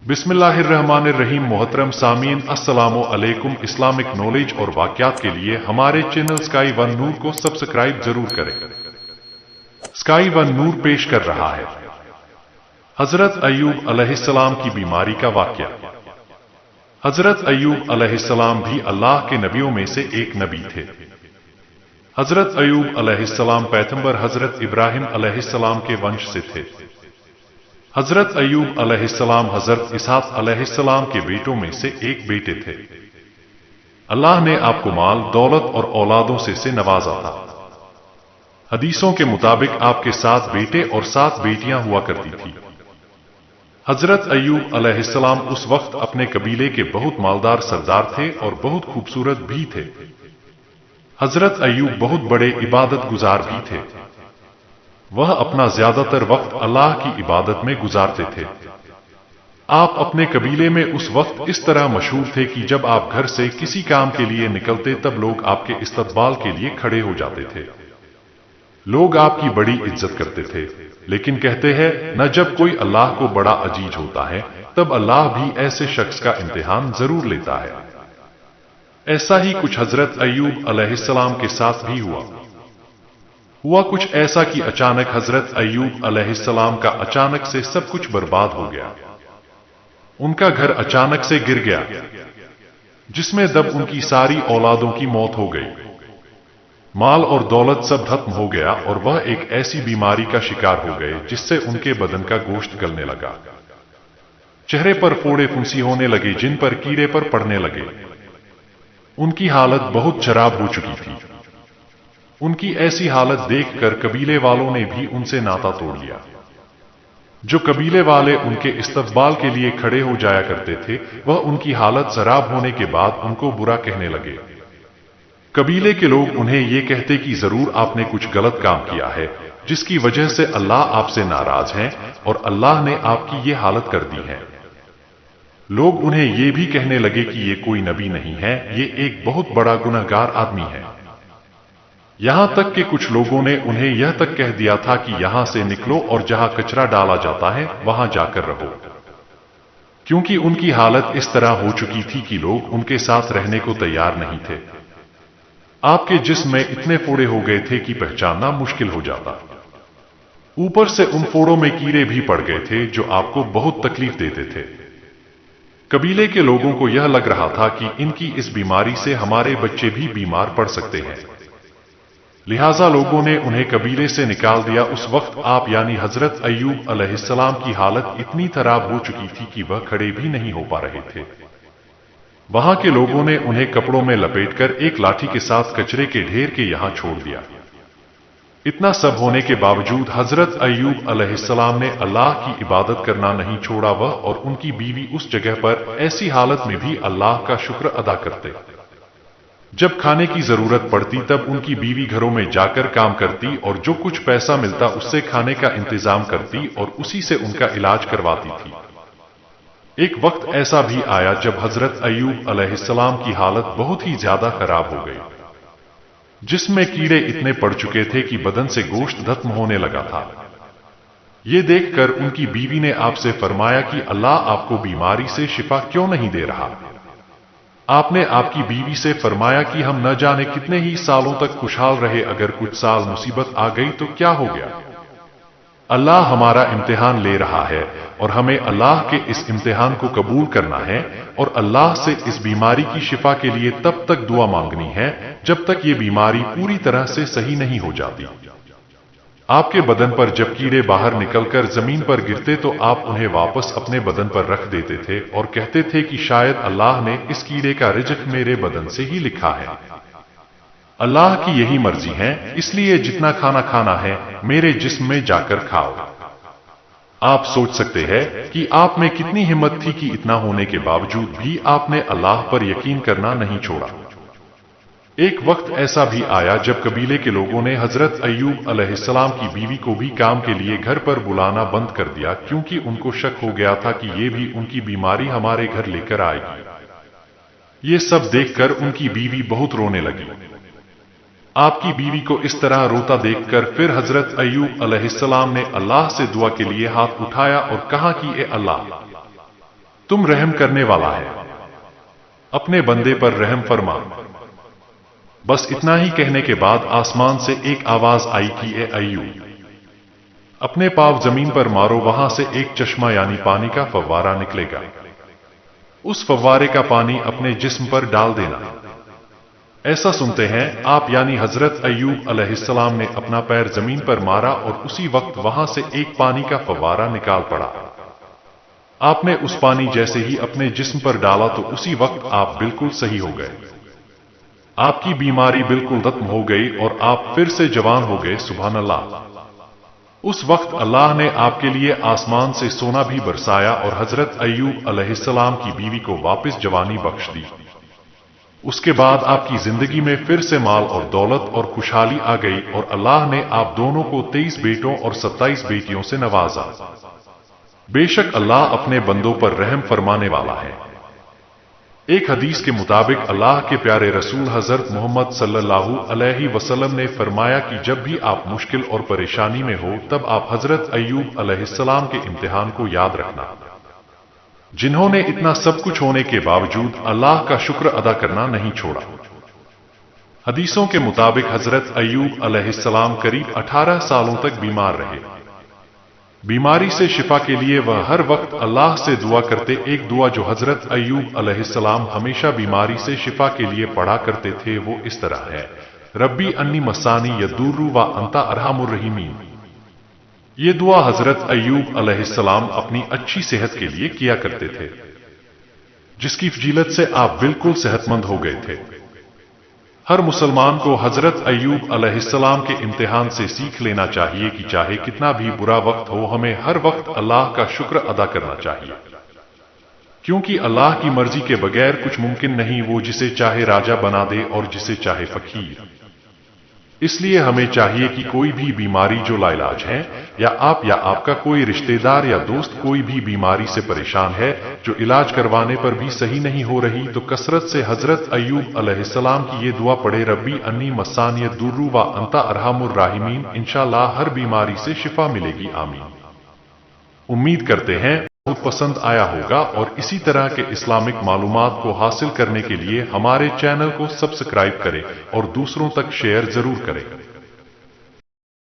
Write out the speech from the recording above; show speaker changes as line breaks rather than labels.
बिस्मिल्लाहिर्रहमानिर्रहीम। मोहतरम सामीन, अस्सलामु अलैकुम। इस्लामिक नॉलेज और वाक़यात के लिए हमारे चैनल स्काई वन नूर को सब्सक्राइब जरूर करें। स्काई वन नूर पेश कर रहा है हजरत अय्यूब अलैहिस्सलाम की बीमारी का वाक़या। हजरत अय्यूब अलैहिस्सलाम भी अल्लाह के नबियों में से एक नबी थे। हजरत अय्यूब अलैहिस्सलाम पैगंबर हजरत इब्राहिम अलैहिस्सलाम के वंश से थे। हजरत अय्यूब अलैहिस्सलाम हजरत इसहाक अलैहिस्सलाम के बेटों में से एक बेटे थे। अल्लाह ने आपको माल, दौलत और औलादों से नवाजा था। हदीसों के मुताबिक आपके 7 बेटे और 7 बेटियां हुआ करती थी। हजरत अय्यूब अलैहिस्सलाम उस वक्त अपने कबीले के बहुत मालदार सरदार थे और बहुत खूबसूरत भी थे। हजरत अय्यूब बहुत बड़े इबादत गुजार भी थे। वह अपना ज्यादातर वक्त अल्लाह की इबादत में गुजारते थे। आप अपने कबीले में उस वक्त इस तरह मशहूर थे कि जब आप घर से किसी काम के लिए निकलते तब लोग आपके इस्तकबाल के लिए खड़े हो जाते थे। लोग आपकी बड़ी इज्जत करते थे। लेकिन कहते हैं न, जब कोई अल्लाह को बड़ा अजीज होता है तब अल्लाह भी ऐसे शख्स का इम्तिहान जरूर लेता है। ऐसा ही कुछ हजरत अय्यूब अलैहिस्सलाम के साथ भी हुआ कुछ ऐसा कि अचानक हजरत अय्यूब अलैहिस्सलाम का अचानक से सब कुछ बर्बाद हो गया। उनका घर अचानक से गिर गया, जिसमें दब उनकी सारी औलादों की मौत हो गई। माल और दौलत सब खत्म हो गया और वह एक ऐसी बीमारी का शिकार हो गए जिससे उनके बदन का गोश्त गलने लगा। चेहरे पर फोड़े फुंसी होने लगे, जिन पर कीड़े पर पड़ने लगे। उनकी हालत बहुत खराब हो चुकी थी। उनकी ऐसी हालत देखकर कबीले वालों ने भी उनसे नाता तोड़ लिया। जो कबीले वाले उनके इस्तकबाल के लिए खड़े हो जाया करते थे, वह उनकी हालत खराब होने के बाद उनको बुरा कहने लगे। कबीले के लोग उन्हें यह कहते कि जरूर आपने कुछ गलत काम किया है, जिसकी वजह से अल्लाह आपसे नाराज है और अल्लाह ने आपकी ये हालत कर दी है। लोग उन्हें यह भी कहने लगे कि ये कोई नबी नहीं है, ये एक बहुत बड़ा गुनहगार आदमी है। यहां तक कि कुछ लोगों ने उन्हें यह तक कह दिया था कि यहां से निकलो और जहां कचरा डाला जाता है वहां जाकर रहो, क्योंकि उनकी हालत इस तरह हो चुकी थी कि लोग उनके साथ रहने को तैयार नहीं थे। आपके जिस्म में इतने फोड़े हो गए थे कि पहचानना मुश्किल हो जाता। ऊपर से उन फोड़ों में कीड़े भी पड़ गए थे जो आपको बहुत तकलीफ देते थे। कबीले के लोगों को यह लग रहा था कि इनकी इस बीमारी से हमारे बच्चे भी बीमार पड़ सकते हैं। लिहाजा लोगों ने उन्हें कबीले से निकाल दिया। उस वक्त आप यानी हजरत अय्यूब अलैहिस्सलाम की हालत इतनी खराब हो चुकी थी कि वह खड़े भी नहीं हो पा रहे थे। वहां के लोगों ने उन्हें कपड़ों में लपेटकर एक लाठी के साथ कचरे के ढेर के यहां छोड़ दिया। इतना सब होने के बावजूद हजरत अय्यूब अलैहिस्सलाम ने अल्लाह की इबादत करना नहीं छोड़ा। वह और उनकी बीवी उस जगह पर ऐसी हालत में भी अल्लाह का शुक्र अदा करते। जब खाने की जरूरत पड़ती तब उनकी बीवी घरों में जाकर काम करती और जो कुछ पैसा मिलता उससे खाने का इंतजाम करती और उसी से उनका इलाज करवाती थी। एक वक्त ऐसा भी आया जब हजरत अय्यूब अलैहिस्सलाम की हालत बहुत ही ज्यादा खराब हो गई, जिसमें कीड़े इतने पड़ चुके थे कि बदन से गोश्त खत्म होने लगा था। ये देखकर उनकी बीवी ने आपसे फरमाया कि अल्लाह आपको बीमारी से शिफा क्यों नहीं दे रहा। आपने आपकी बीवी से फरमाया कि हम न जाने कितने ही सालों तक खुशहाल रहे, अगर कुछ साल मुसीबत आ गई तो क्या हो गया। अल्लाह हमारा इम्तिहान ले रहा है और हमें अल्लाह के इस इम्तिहान को कबूल करना है और अल्लाह से इस बीमारी की शिफा के लिए तब तक दुआ मांगनी है जब तक ये बीमारी पूरी तरह से सही नहीं हो जाती। आपके बदन पर जब कीड़े बाहर निकलकर जमीन पर गिरते तो आप उन्हें वापस अपने बदन पर रख देते थे और कहते थे कि शायद अल्लाह ने इस कीड़े का रिज़्क मेरे बदन से ही लिखा है। अल्लाह की यही मर्जी है, इसलिए जितना खाना खाना है मेरे जिस्म में जाकर खाओ। आप सोच सकते हैं कि आप में कितनी हिम्मत थी कि इतना होने के बावजूद भी आपने अल्लाह पर यकीन करना नहीं छोड़ा। एक वक्त ऐसा भी आया जब कबीले के लोगों ने हजरत अय्यूब अलैहिस्सलाम की बीवी को भी काम के लिए घर पर बुलाना बंद कर दिया, क्योंकि उनको शक हो गया था कि ये भी उनकी बीमारी हमारे घर लेकर आएगी। ये सब देखकर उनकी बीवी बहुत रोने लगी। आपकी बीवी को इस तरह रोता देखकर फिर हजरत अय्यूब अलैहिस्सलाम ने अल्लाह से दुआ के लिए हाथ उठाया और कहा कि ए अल्लाह, तुम रहम करने वाला है, अपने बंदे पर रहम फरमा। बस इतना ही कहने के बाद आसमान से एक आवाज आई कि ए अय्यूब, अपने पांव जमीन पर मारो, वहां से एक चश्मा यानी पानी का फव्वारा निकलेगा। उस फव्वारे का पानी अपने जिस्म पर डाल देना। ऐसा सुनते हैं आप यानी हजरत अय्यूब अलैहिस्सलाम ने अपना पैर जमीन पर मारा और उसी वक्त वहां से एक पानी का फव्वारा निकाल पड़ा। आपने उस पानी जैसे ही अपने जिस्म पर डाला तो उसी वक्त आप बिल्कुल सही हो गए। आपकी बीमारी बिल्कुल खत्म हो गई और आप फिर से जवान हो गए। सुभान अल्लाह। उस वक्त अल्लाह ने आपके लिए आसमान से सोना भी बरसाया और हजरत अय्यूब अलैहिस्सलाम की बीवी को वापस जवानी बख्श दी। उसके बाद आपकी जिंदगी में फिर से माल और दौलत और खुशहाली आ गई और अल्लाह ने आप दोनों को 23 बेटों और 27 बेटियों से नवाजा। बेशक अल्लाह अपने बंदों पर रहम फरमाने वाला है। एक हदीस के मुताबिक अल्लाह के प्यारे रसूल हजरत मोहम्मद सल्लल्लाहु अलैहि वसल्लम ने फरमाया कि जब भी आप मुश्किल और परेशानी में हो तब आप हजरत अय्यूब अलैहिस्सलाम के इम्तिहान को याद रखना, जिन्होंने इतना सब कुछ होने के बावजूद अल्लाह का शुक्र अदा करना नहीं छोड़ा। हदीसों के मुताबिक हजरत अय्यूब अलैहिस्सलाम करीब 18 सालों तक बीमार रहे। बीमारी से शिफा के लिए वह हर वक्त अल्लाह से दुआ करते। एक दुआ जो हजरत अय्यूब अलैहिस्सलाम हमेशा बीमारी से शिफा के लिए पढ़ा करते थे वो इस तरह है, रब्बी अन्नी मसानी यदुर्रु व अंता अरहमुर रहीमीन। ये दुआ हजरत अय्यूब अलैहिस्सलाम अपनी अच्छी सेहत के लिए किया करते थे, जिसकी फजीलत से आप बिल्कुल सेहतमंद हो गए थे। हर मुसलमान को हजरत अय्यूब अलैहिस्सलाम के इम्तिहान से सीख लेना चाहिए कि चाहे कितना भी बुरा वक्त हो हमें हर वक्त अल्लाह का शुक्र अदा करना चाहिए, क्योंकि अल्लाह की मर्जी के बगैर कुछ मुमकिन नहीं। वो जिसे चाहे राजा बना दे और जिसे चाहे फकीर। इसलिए हमें चाहिए कि कोई भी बीमारी जो लाइलाज है या आपका कोई रिश्तेदार या दोस्त कोई भी बीमारी से परेशान है जो इलाज करवाने पर भी सही नहीं हो रही, तो कसरत से हजरत अय्यूब अलैहिस्सलाम की ये दुआ पढ़े, रब्बी अन्नी मसानी यदुर्रु व अंता अरहमुर राहिमीन। इंशाअल्लाह हर बीमारी से शिफा मिलेगी। आमीन। उम्मीद करते हैं बहुत पसंद आया होगा और इसी तरह के इस्लामिक मालूमात को हासिल करने के लिए हमारे चैनल को सब्सक्राइब करें और दूसरों तक शेयर जरूर करें।